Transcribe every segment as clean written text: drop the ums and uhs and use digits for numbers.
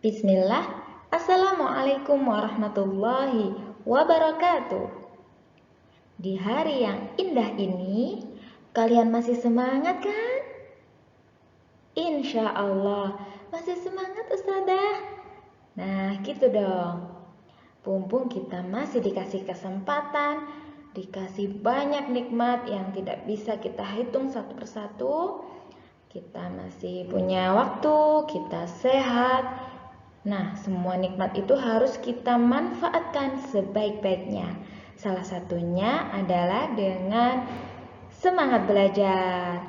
Bismillah, Assalamualaikum warahmatullahi wabarakatuh. Di hari yang indah ini, kalian masih semangat kan? Insya Allah, masih semangat Ustazah. Nah, gitu dong. Mumpung kita masih dikasih kesempatan, dikasih banyak nikmat yang tidak bisa kita hitung satu persatu. Kita masih punya waktu, kita sehat. Nah, semua nikmat itu harus kita manfaatkan sebaik-baiknya. Salah satunya adalah dengan semangat belajar.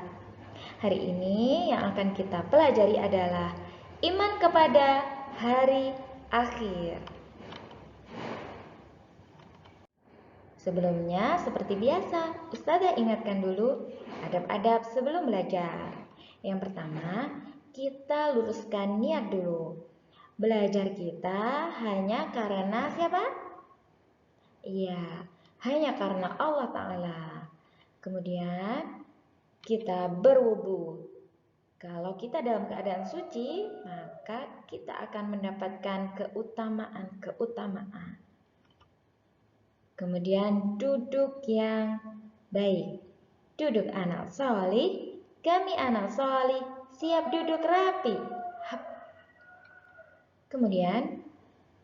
Hari ini yang akan kita pelajari adalah iman kepada hari akhir. Sebelumnya, seperti biasa, Ustazah ingatkan dulu adab-adab sebelum belajar. Yang pertama, kita luruskan niat dulu. Belajar kita hanya karena siapa? Iya, hanya karena Allah Ta'ala. Kemudian kita berwudu. Kalau kita dalam keadaan suci, maka kita akan mendapatkan keutamaan. Kemudian duduk yang baik. Duduk anak solih, kami anak solih, siap duduk rapi. Kemudian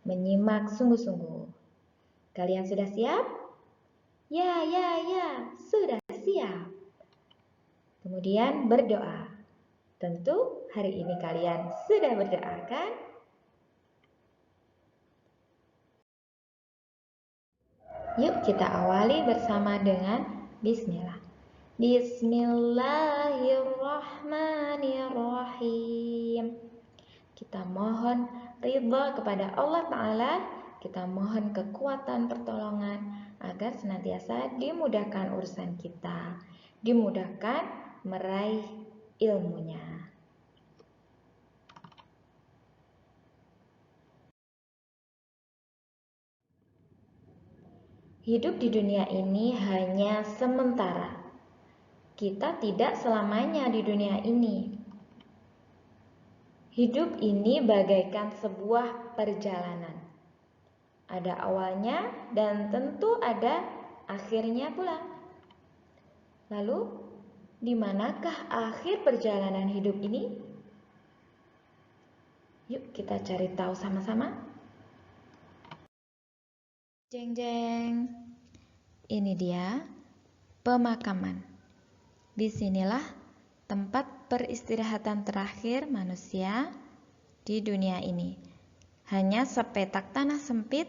menyimak sungguh-sungguh. Kalian sudah siap? Ya, sudah siap. Kemudian berdoa. Tentu hari ini kalian sudah berdoa kan? Yuk kita awali bersama dengan Bismillah. Bismillahirrahmanirrahim. Kita mohon ridha kepada Allah Ta'ala. Kita mohon kekuatan pertolongan agar senantiasa dimudahkan urusan kita, dimudahkan meraih ilmunya. Hidup di dunia ini hanya sementara. Kita tidak selamanya di dunia ini. Hidup ini bagaikan sebuah perjalanan. Ada awalnya dan tentu ada akhirnya pula. Lalu, di manakah akhir perjalanan hidup ini? Yuk kita cari tahu sama-sama. Jeng jeng. Ini dia pemakaman. Disinilah tempat peristirahatan terakhir manusia di dunia ini. Hanya sepetak tanah sempit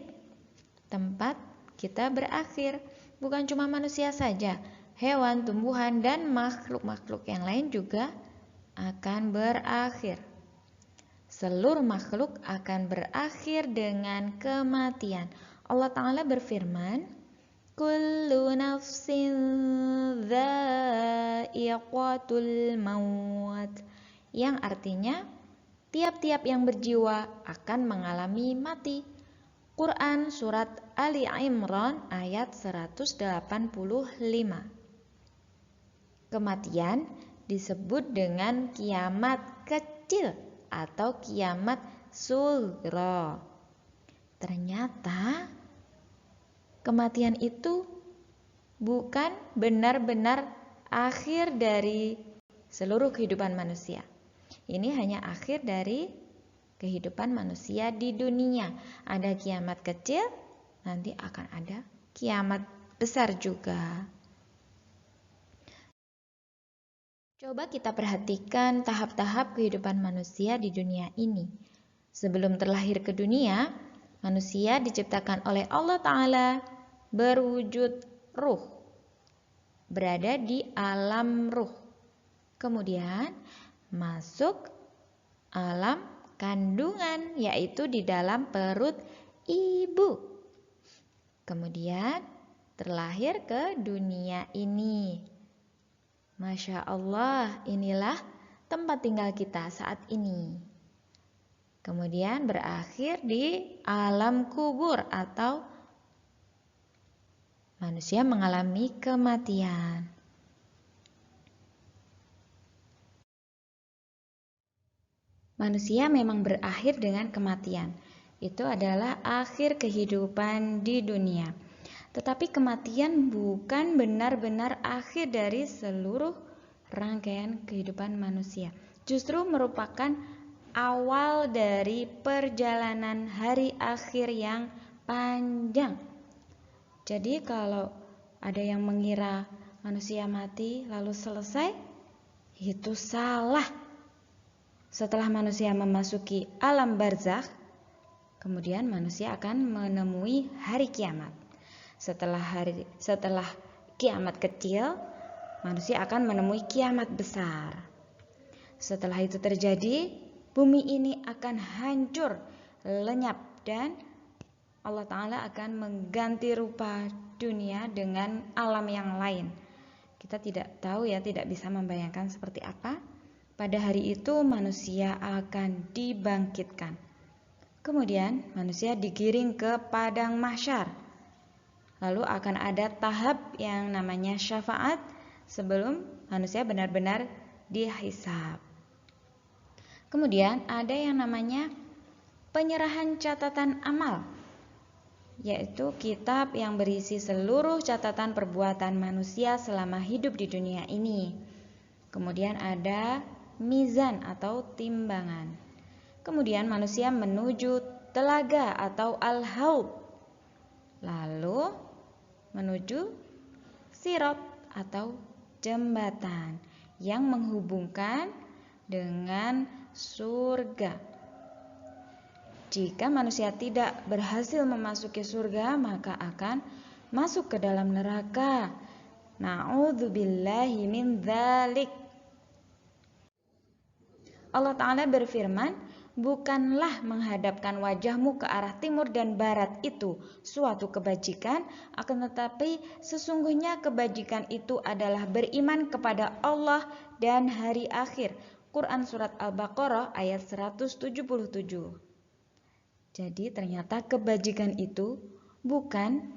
tempat kita berakhir. Bukan cuma manusia saja, hewan, tumbuhan, dan makhluk-makhluk yang lain juga akan berakhir. Seluruh makhluk akan berakhir dengan kematian. Allah Ta'ala berfirman, Kullu nafsin dha'iqatul maut, yang artinya tiap-tiap yang berjiwa akan mengalami mati. Quran Surat Ali Imran ayat 185. Kematian disebut dengan kiamat kecil atau kiamat sughra. Ternyata kematian itu bukan benar-benar akhir dari seluruh kehidupan manusia. Ini hanya akhir dari kehidupan manusia di dunia. Ada kiamat kecil, nanti akan ada kiamat besar juga. Coba kita perhatikan tahap-tahap kehidupan manusia di dunia ini. Sebelum terlahir ke dunia, manusia diciptakan oleh Allah Ta'ala berwujud ruh, berada di alam ruh. Kemudian masuk alam kandungan, yaitu di dalam perut ibu. Kemudian terlahir ke dunia ini. Masya Allah, inilah tempat tinggal kita saat ini. Kemudian berakhir di alam kubur atau manusia mengalami kematian. manusia memang berakhir dengan kematian. Itu adalah akhir kehidupan di dunia. Tetapi kematian bukan benar-benar akhir dari seluruh rangkaian kehidupan manusia. Justru merupakan awal dari perjalanan hari akhir yang panjang. Jadi kalau ada yang mengira manusia mati lalu selesai, itu salah. Setelah manusia memasuki alam barzakh, kemudian manusia akan menemui hari kiamat. Setelah kiamat kecil, manusia akan menemui kiamat besar. Setelah itu terjadi, bumi ini akan hancur, lenyap, dan Allah Ta'ala akan mengganti rupa dunia dengan alam yang lain. Kita tidak tahu ya, tidak bisa membayangkan seperti apa. Pada hari itu manusia akan dibangkitkan. Kemudian manusia digiring ke padang mahsyar. Lalu akan ada tahap yang namanya syafaat sebelum manusia benar-benar dihisab. Kemudian ada yang namanya penyerahan catatan amal, yaitu kitab yang berisi seluruh catatan perbuatan manusia selama hidup di dunia ini. Kemudian ada mizan atau timbangan. Kemudian manusia menuju telaga atau al-haud. Lalu menuju sirat atau jembatan yang menghubungkan dengan surga. Jika manusia tidak berhasil memasuki surga, maka akan masuk ke dalam neraka. Na'udzubillahi min dzalik. Allah Ta'ala berfirman, bukanlah menghadapkan wajahmu ke arah timur dan barat itu suatu kebajikan, akan tetapi sesungguhnya kebajikan itu adalah beriman kepada Allah dan hari akhir. Quran Surat Al-Baqarah ayat 177. Jadi ternyata kebajikan itu bukan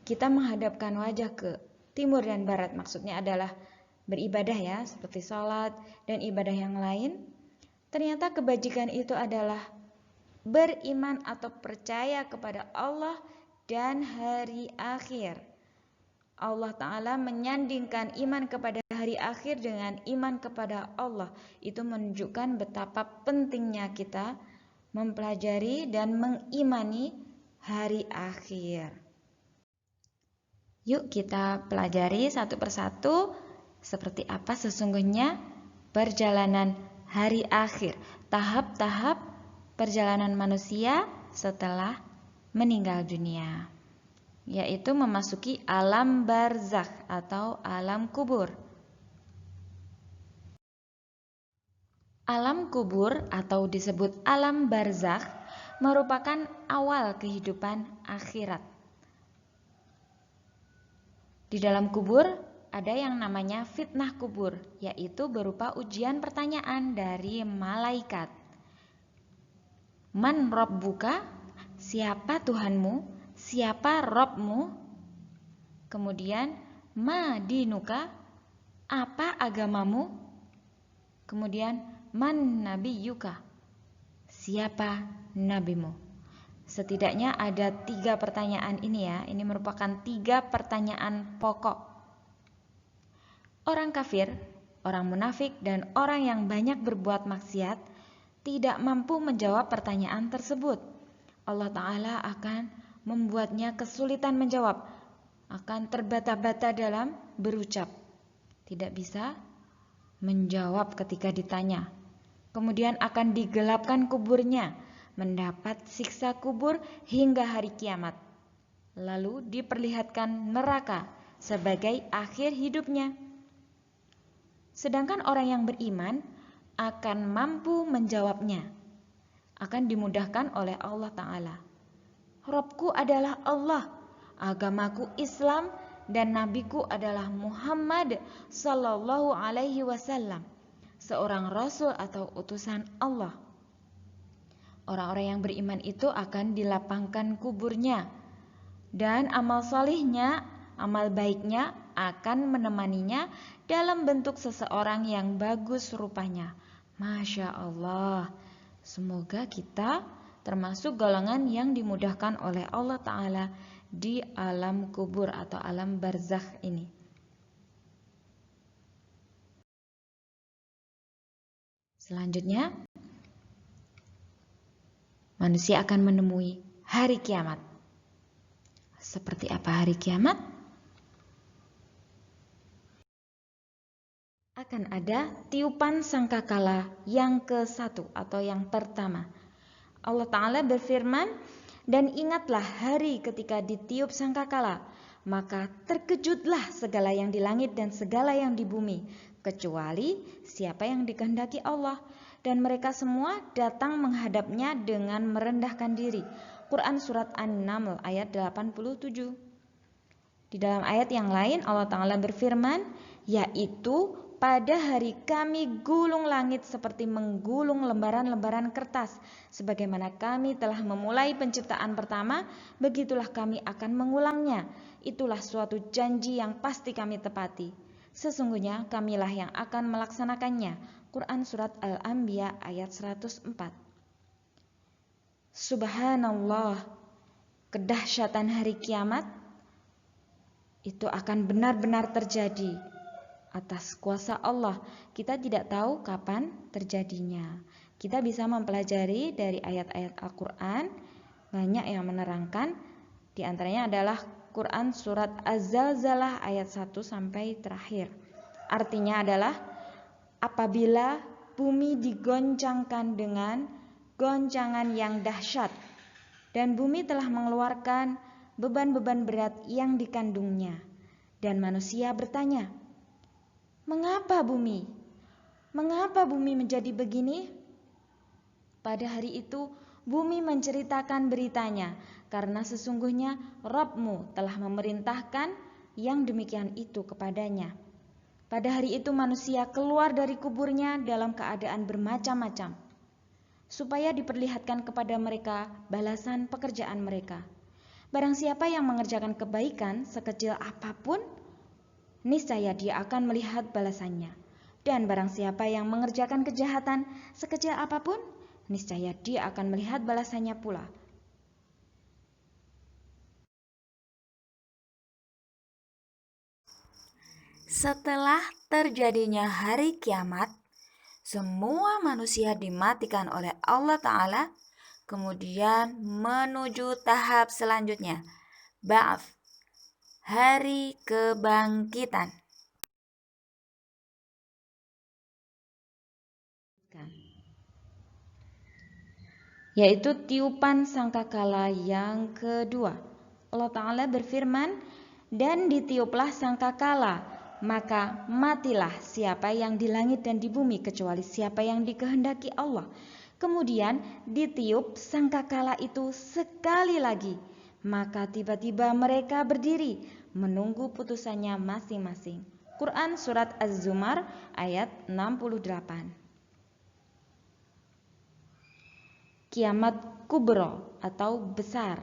kita menghadapkan wajah ke timur dan barat, maksudnya adalah beribadah ya, seperti sholat dan ibadah yang lain. Ternyata kebajikan itu adalah beriman atau percaya kepada Allah dan hari akhir. Allah Ta'ala menyandingkan iman kepada hari akhir dengan iman kepada Allah. Itu menunjukkan betapa pentingnya kita mempelajari dan mengimani hari akhir. Yuk kita pelajari satu persatu seperti apa sesungguhnya perjalanan hari akhir, tahap-tahap perjalanan manusia setelah meninggal dunia, yaitu memasuki alam barzakh atau alam kubur. Alam kubur atau disebut alam barzakh merupakan awal kehidupan akhirat. Di dalam kubur ada yang namanya fitnah kubur, yaitu berupa ujian pertanyaan dari malaikat. Man rabbuka? Siapa Tuhanmu? Siapa Rabbmu? Kemudian ma dinuka? Apa agamamu? Kemudian man nabiyuka? Siapa nabimu? Setidaknya ada 3 pertanyaan ini ya. Ini merupakan 3 pertanyaan pokok. Orang kafir, orang munafik, dan orang yang banyak berbuat maksiat tidak mampu menjawab pertanyaan tersebut. Allah Ta'ala akan membuatnya kesulitan menjawab, akan terbata-bata dalam berucap, tidak bisa menjawab ketika ditanya. Kemudian akan digelapkan kuburnya, mendapat siksa kubur hingga hari kiamat. Lalu diperlihatkan neraka sebagai akhir hidupnya. Sedangkan orang yang beriman akan mampu menjawabnya, akan dimudahkan oleh Allah Ta'ala. Rabbku adalah Allah, agamaku Islam, dan nabiku adalah Muhammad Sallallahu Alaihi Wasallam, seorang rasul atau utusan Allah. Orang-orang yang beriman itu akan dilapangkan kuburnya, dan amal salihnya, amal baiknya akan menemaninya dalam bentuk seseorang yang bagus rupanya. Masya Allah. Semoga kita termasuk golongan yang dimudahkan oleh Allah Ta'ala di alam kubur atau alam barzakh ini. Selanjutnya, manusia akan menemui hari kiamat. Seperti apa hari kiamat? Akan ada tiupan sangkakala yang ke-1 atau yang pertama. Allah Ta'ala berfirman, dan ingatlah hari ketika ditiup sangkakala, maka terkejutlah segala yang di langit dan segala yang di bumi, kecuali siapa yang dikehendaki Allah. Dan mereka semua datang menghadapnya dengan merendahkan diri. Quran Surat An-Naml ayat 87. Di dalam ayat yang lain Allah Ta'ala berfirman, yaitu pada hari kami gulung langit seperti menggulung lembaran-lembaran kertas. Sebagaimana kami telah memulai penciptaan pertama, begitulah kami akan mengulangnya. Itulah suatu janji yang pasti kami tepati. Sesungguhnya kamilah yang akan melaksanakannya. Quran Surat Al-Anbiya ayat 104. Subhanallah, kedahsyatan hari kiamat itu akan benar-benar terjadi. Atas kuasa Allah, kita tidak tahu kapan terjadinya. Kita bisa mempelajari dari ayat-ayat Al-Quran, banyak yang menerangkan. Di antaranya adalah Quran Surat Az-Zalzalah ayat 1 sampai terakhir. Artinya adalah apabila bumi digoncangkan dengan goncangan yang dahsyat, dan bumi telah mengeluarkan beban-beban berat yang dikandungnya, dan manusia bertanya, mengapa bumi? Mengapa bumi menjadi begini? Pada hari itu bumi menceritakan beritanya, karena sesungguhnya Rabb-Mu telah memerintahkan yang demikian itu kepadanya. Pada hari itu manusia keluar dari kuburnya dalam keadaan bermacam-macam, supaya diperlihatkan kepada mereka balasan pekerjaan mereka. Barang siapa yang mengerjakan kebaikan sekecil apapun, niscaya dia akan melihat balasannya. Dan barang siapa yang mengerjakan kejahatan sekecil apapun, niscaya dia akan melihat balasannya pula. Setelah terjadinya hari kiamat, semua manusia dimatikan oleh Allah Ta'ala, kemudian menuju tahap selanjutnya, Ba'ats, hari kebangkitan. Yaitu tiupan sangkakala yang kedua. Allah Ta'ala berfirman, dan ditiuplah sangkakala, maka matilah siapa yang di langit dan di bumi, kecuali siapa yang dikehendaki Allah. Kemudian ditiup sangkakala itu sekali lagi, maka tiba-tiba mereka berdiri menunggu putusannya masing-masing. Quran Surat Az-Zumar ayat 68. Kiamat kubro atau besar,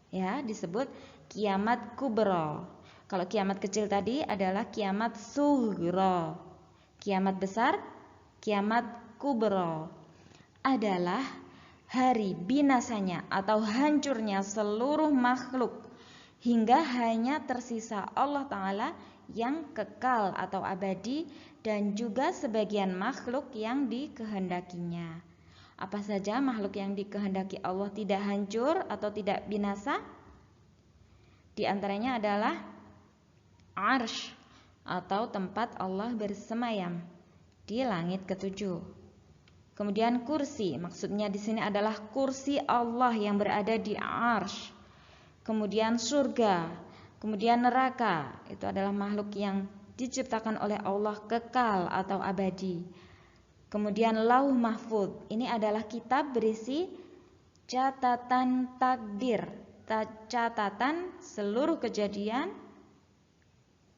ya, disebut kiamat kubro. Kalau kiamat kecil tadi adalah kiamat sughro. Kiamat besar, kiamat kubro, adalah hari binasanya atau hancurnya seluruh makhluk, hingga hanya tersisa Allah Ta'ala yang kekal atau abadi, dan juga sebagian makhluk yang dikehendakinya. Apa saja makhluk yang dikehendaki Allah tidak hancur atau tidak binasa? Di antaranya adalah Arsy atau tempat Allah bersemayam di langit ketujuh. Kemudian kursi, maksudnya di sini adalah kursi Allah yang berada di Arsy. Kemudian surga, kemudian neraka, itu adalah makhluk yang diciptakan oleh Allah kekal atau abadi. Kemudian Lauh Mahfudz, ini adalah kitab berisi catatan takdir, catatan seluruh kejadian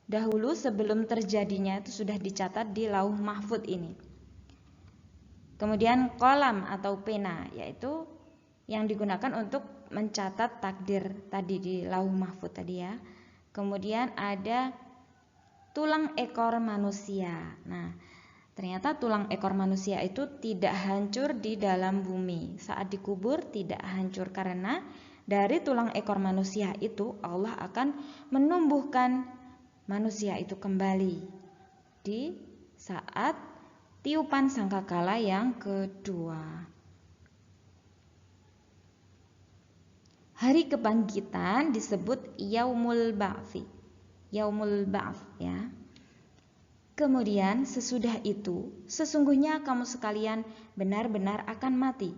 dahulu sebelum terjadinya itu sudah dicatat di Lauh Mahfudz ini. Kemudian kolam atau pena, yaitu yang digunakan untuk mencatat takdir tadi di Lauh Mahfudz tadi ya. Kemudian ada tulang ekor manusia. Nah, Ternyata tulang ekor manusia itu tidak hancur di dalam bumi. Saat dikubur tidak hancur karena dari tulang ekor manusia itu Allah akan menumbuhkan manusia itu kembali di saat tiupan sangkakala yang kedua. Hari kebangkitan disebut Yaumul Ba'tsi. Yaumul Ba'ts ya. Kemudian sesudah itu, sesungguhnya kamu sekalian benar-benar akan mati.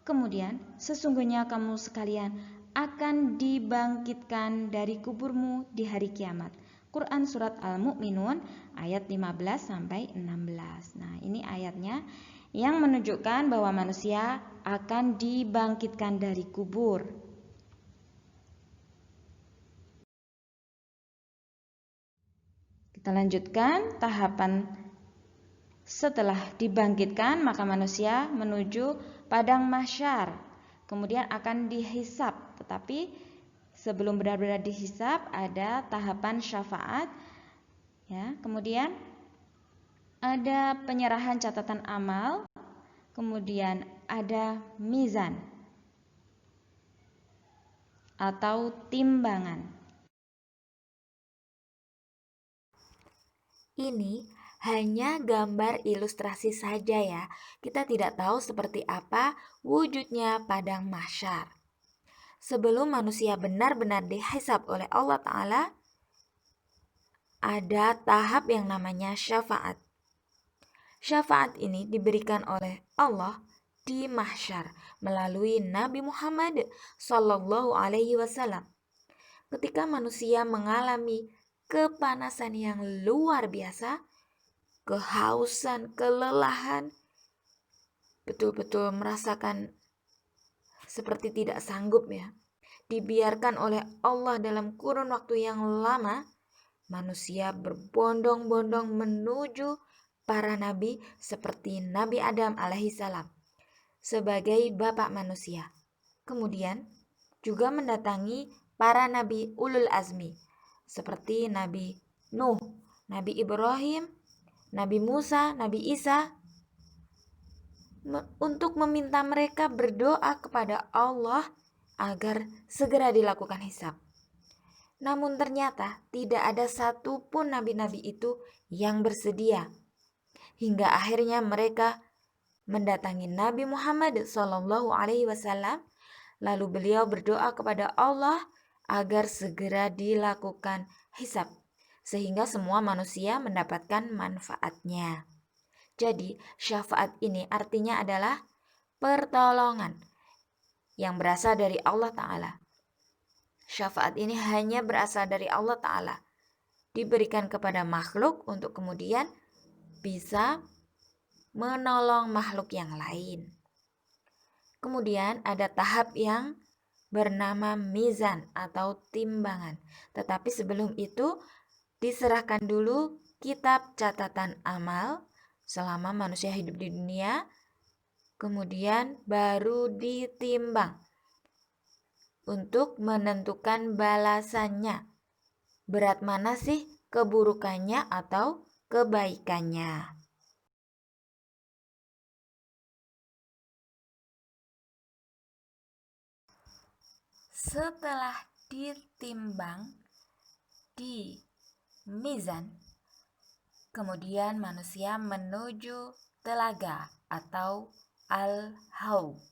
Kemudian sesungguhnya kamu sekalian akan dibangkitkan dari kuburmu di hari kiamat. Quran surat Al-Mu'minun ayat 15 sampai 16. Nah, ini ayatnya yang menunjukkan bahwa manusia akan dibangkitkan dari kubur. Kita lanjutkan tahapan setelah dibangkitkan, maka manusia menuju padang mahsyar. Kemudian akan dihisab, tetapi sebelum benar-benar dihisab ada tahapan syafaat ya. Kemudian ada penyerahan catatan amal, kemudian ada mizan atau timbangan. Ini hanya gambar ilustrasi saja ya. Kita tidak tahu seperti apa wujudnya padang mahsyar. Sebelum manusia benar-benar dihisab oleh Allah Ta'ala, ada tahap yang namanya syafaat. Syafaat ini diberikan oleh Allah di mahsyar melalui Nabi Muhammad Sallallahu Alaihi Wasallam. Ketika manusia mengalami kepanasan yang luar biasa, kehausan, kelelahan, betul-betul merasakan seperti tidak sanggup ya. Dibiarkan oleh Allah dalam kurun waktu yang lama, manusia berbondong-bondong menuju para nabi seperti Nabi Adam alaihissalam sebagai bapak manusia. Kemudian juga mendatangi para nabi ulul azmi seperti Nabi Nuh, Nabi Ibrahim, Nabi Musa, Nabi Isa, untuk meminta mereka berdoa kepada Allah agar segera dilakukan hisab. Namun ternyata tidak ada satupun nabi-nabi itu yang bersedia. Hingga akhirnya mereka mendatangi Nabi Muhammad SAW, lalu beliau berdoa kepada Allah agar segera dilakukan hisab, sehingga semua manusia mendapatkan manfaatnya. Jadi syafaat ini artinya adalah pertolongan yang berasal dari Allah Ta'ala. Syafaat ini hanya berasal dari Allah Ta'ala, diberikan kepada makhluk untuk kemudian bisa menolong makhluk yang lain. Kemudian ada tahap yang bernama mizan atau timbangan. Tetapi sebelum itu diserahkan dulu kitab catatan amal selama manusia hidup di dunia, kemudian baru ditimbang untuk menentukan balasannya. Berat mana sih keburukannya atau kebaikannya? Setelah ditimbang di mizan, kemudian manusia menuju telaga atau al-haud.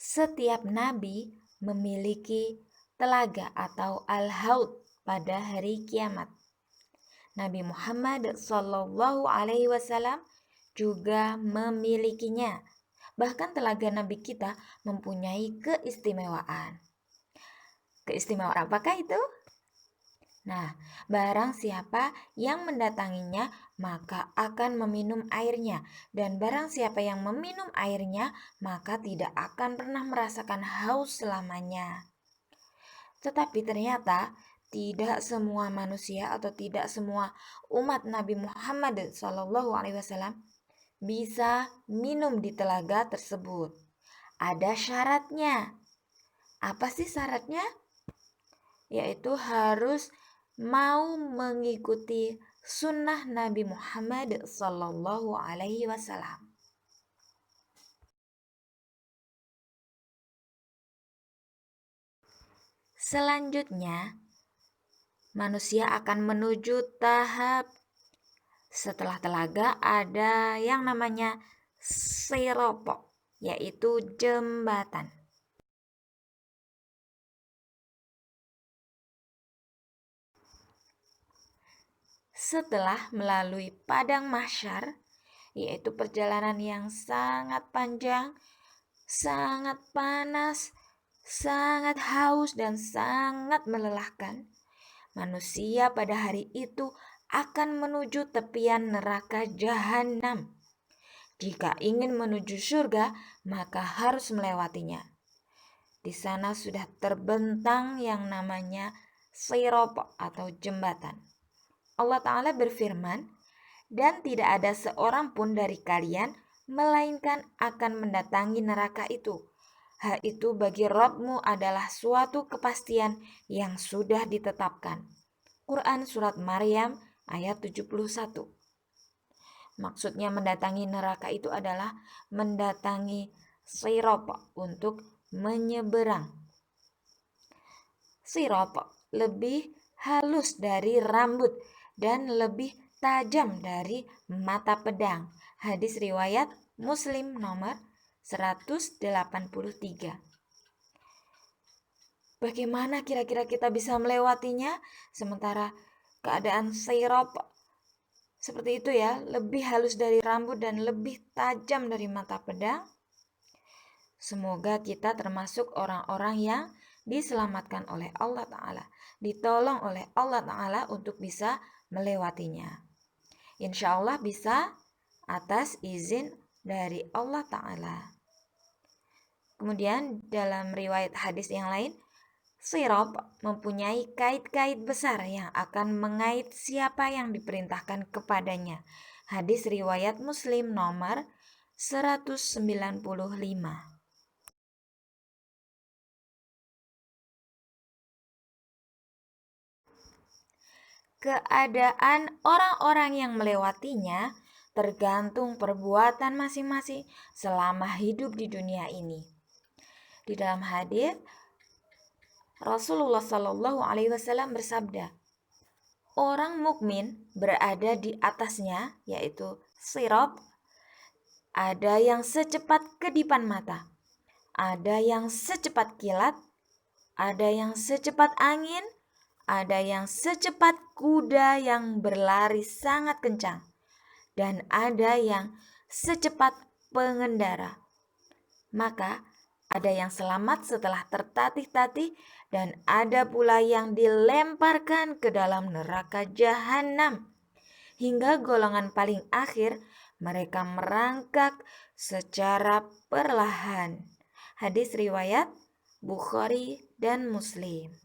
Setiap nabi memiliki telaga atau al-haud pada hari kiamat. Nabi Muhammad Sallallahu Alaihi Wasallam juga memilikinya. Bahkan telaga nabi kita mempunyai keistimewaan. Keistimewaan apakah itu? Nah, barang siapa yang mendatanginya maka akan meminum airnya, dan barang siapa yang meminum airnya maka tidak akan pernah merasakan haus selamanya. Tetapi ternyata tidak semua manusia atau tidak semua umat Nabi Muhammad SAW bisa minum di telaga tersebut. Ada syaratnya. Apa sih syaratnya? Yaitu harus mau mengikuti sunnah Nabi Muhammad Sallallahu Alaihi Wasallam. Selanjutnya, manusia akan menuju tahap setelah telaga ada yang namanya sirat, yaitu jembatan. Setelah melalui padang mahsyar, yaitu perjalanan yang sangat panjang, sangat panas, sangat haus dan sangat melelahkan, manusia pada hari itu akan menuju tepian neraka jahanam. Jika ingin menuju surga, maka harus melewatinya. Di sana sudah terbentang yang namanya sirat atau jembatan. Allah Ta'ala berfirman, dan tidak ada seorang pun dari kalian melainkan akan mendatangi neraka itu. Hal itu bagi Rabbmu adalah suatu kepastian yang sudah ditetapkan. Quran Surat Maryam ayat 71. Maksudnya mendatangi neraka itu adalah mendatangi sirat untuk menyeberang. Sirat lebih halus dari rambut dan lebih tajam dari mata pedang. Hadis riwayat Muslim nomor 183. Bagaimana kira-kira kita bisa melewatinya sementara keadaan sirat seperti itu ya, lebih halus dari rambut dan lebih tajam dari mata pedang? Semoga kita termasuk orang-orang yang diselamatkan oleh Allah Ta'ala, ditolong oleh Allah Ta'ala untuk bisa melewatinya. Insya Allah bisa atas izin dari Allah Ta'ala. Kemudian dalam riwayat hadis yang lain, sirat mempunyai kait-kait besar yang akan mengait siapa yang diperintahkan kepadanya. Hadis riwayat Muslim nomor 195. Keadaan orang-orang yang melewatinya tergantung perbuatan masing-masing selama hidup di dunia ini. Di dalam hadis Rasulullah Shallallahu Alaihi Wasallam bersabda, orang mukmin berada di atasnya, yaitu sirat, ada yang secepat kedipan mata, ada yang secepat kilat, ada yang secepat angin, ada yang secepat kuda yang berlari sangat kencang, dan ada yang secepat pengendara. Maka ada yang selamat setelah tertatih-tatih dan ada pula yang dilemparkan ke dalam neraka jahanam. Hingga golongan paling akhir mereka merangkak secara perlahan. Hadis riwayat Bukhari dan Muslim.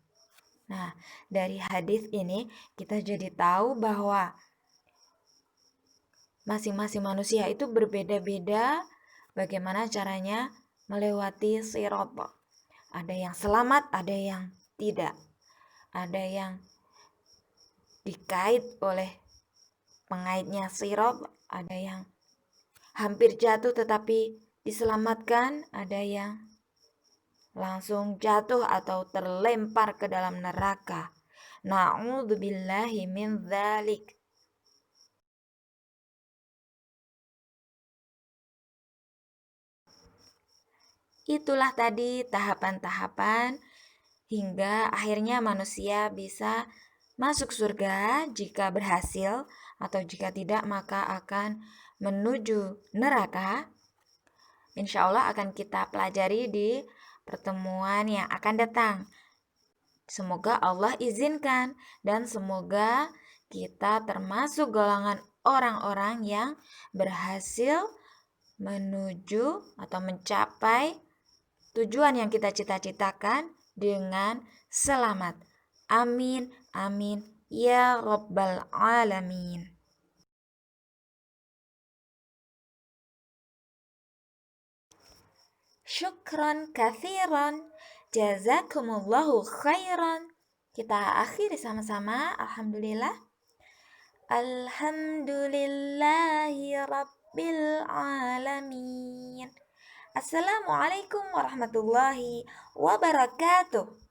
Nah, dari hadis ini kita jadi tahu bahwa masing-masing manusia itu berbeda-beda bagaimana caranya melewati sirat. Ada yang selamat, ada yang tidak. Ada yang dikait oleh pengaitnya sirat, ada yang hampir jatuh tetapi diselamatkan, ada yang langsung jatuh atau terlempar ke dalam neraka. Na'udzubillahi min dzalik. Itulah tadi tahapan-tahapan hingga akhirnya manusia bisa masuk surga jika berhasil, atau jika tidak maka akan menuju neraka. Insya Allah akan kita pelajari di pertemuan yang akan datang. Semoga Allah izinkan dan semoga kita termasuk golongan orang-orang yang berhasil menuju atau mencapai tujuan yang kita cita-citakan dengan selamat. Amin, amin, ya Rabbal Alamin. Syukran kathiran, jazakumullahu khairan. Kita akhiri sama-sama. Alhamdulillah. Alhamdulillahi Rabbil Alamin. Assalamualaikum warahmatullahi wabarakatuh.